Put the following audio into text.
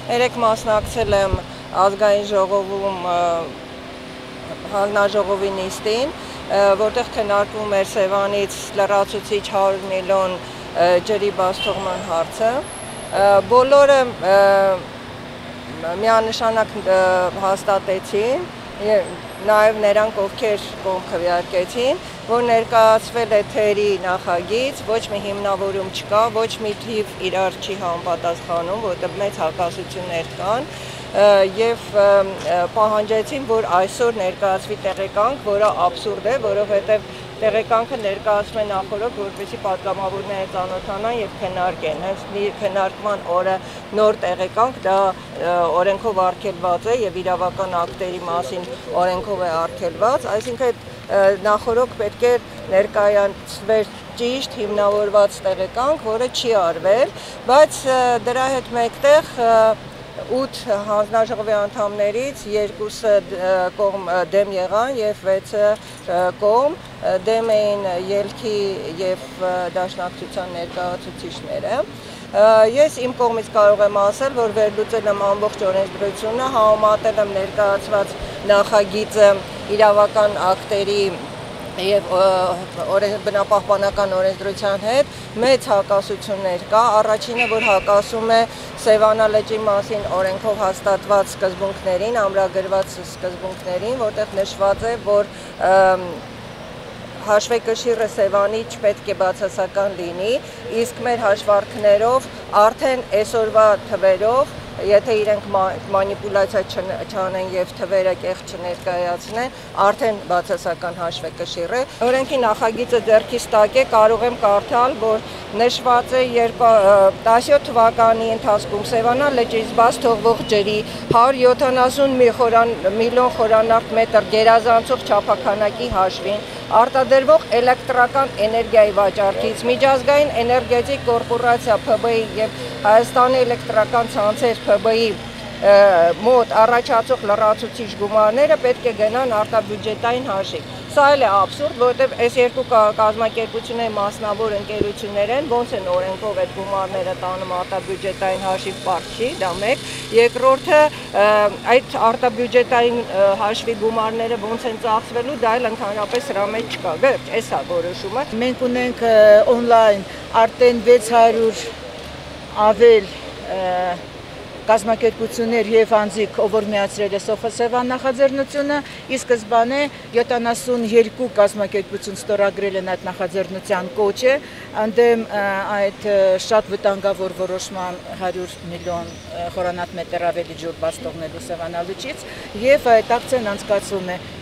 Երեք մասնակցել եմ ազգային ժողովում հանձնաժողովի նիստին, որտեղ քննարկվում էր Սևանից լրացուցիչ 100 միլիոն ջրի բացթողման հարցը։ Բոլորը միանշանակ հաստատեցին, նաև նրանք, ովքեր կողմ քվեարկեցին, որ ներկայացվել է թերի նախագիծ, ոչ մի հիմնավորում չկա, ոչ մի թիվ իրար չի համապատասխանում, որտեղ մեծ հակասություններ կան, եւ պահանջեցին, որ այսօր ներկայացվի տեղեկանք, որը աբսուրդ է, որովհետեւ տեղեկանքը ներկայացում է նախօրոք, որպեսզի պատգամավորները ծանոթանան եւ քննարկեն։ Հենց քննարկման օրը նոր տեղեկանք, դա օրենքով արգելված է եւ իրավական ակտերի մասին օրենքով է արգելված, այսինքն նախօրոք պետք է ներկայացվեր ճիշտ հիմնավորված տեղեկանք, որը չի արվել, բայց դրա հետ մեկտեղ 8 հանձնաժողովի անդամներից 2-ը կողմ դեմ եղան եւ 6-ը կողմ դեմ էին ելքի եւ դաշնակցության ներկայացուցիչները։ Ես իմ կողմից կարող եմ ասել, որ վերլուծել եմ ամբողջ օրենսդրությունը, համեմատել եմ ներկայացված նախագիծը իրավական ակտերի եւ բնապահպանական օրենսդրության հետ մեծ հակասություններ կա։ Առաջինը, որ հակասում է Սևանա լճի մասին օրենքով հաստատված սկզբունքներին, ամրագրված սկզբունքներին, որտեղ նշված է, որ հաշվեկշիռը Սևանի չպետք է բացասական լինի, իսկ մեր հաշվարկներով արդեն այսօրվա թվերով, եթե իրենք մանիպուլյացիա չանեն եւ թվերը կեղծ չներկայացնեն, արդեն բացասական հաշվեկշիռ է։ Օրենքի նախագիծը ձեռքիս տակ է, կարող եմ կարդալ, որ նշված է 2017 թվականի ընթացքում Սևանա լճից բաց թողվող ջրի 170 միլիոն խորանարդ մետր գերազանցող չափաքանակի հաշվին արտադրվող էլեկտրական էներգիայի վաճառքից միջազգային էներգետիկ կորպորացիա ՓԲ-ի եւ Հայաստանի էլեկտրական ցանցեր ՓԲ-ի մոտ առաջացող լրացուցիչ գումարները պետք է գնան արտաբյուջետային հաշիվ։ Սա էլ է աբսուրդ, որովհետև այս երկու կազմակերպությունների մասնավոր ընկերություններ են, ոնց են օրենքով այդ գումարները տանում արտաբյուջետային հաշիվ, պարզ չի, դա մեկ։ Երկրորդը, այդ արտաբյուջետային հաշվի գումարները ոնց են ծախսվելու, դա էլ ընդհանրապես սրա մեջ չկա, վերջ, էս է որոշումը։ Մենք ունենք օնլայն արդեն 600 ավել կազմակերպություններ եւ անձիկ, ով որ միացրել է Սևան նախաձեռնությունը, ի սկզբանե 72 կազմակերպություն ստորագրել են այդ նախաձեռնության կոչը, ընդդեմ այդ շատ վտանգավոր որոշման 100 միլիոն խորանարդ մետր ավելի ջուր բաց թողնելու Սևանա լճից, եւ այդ ակցիան անցկացվում է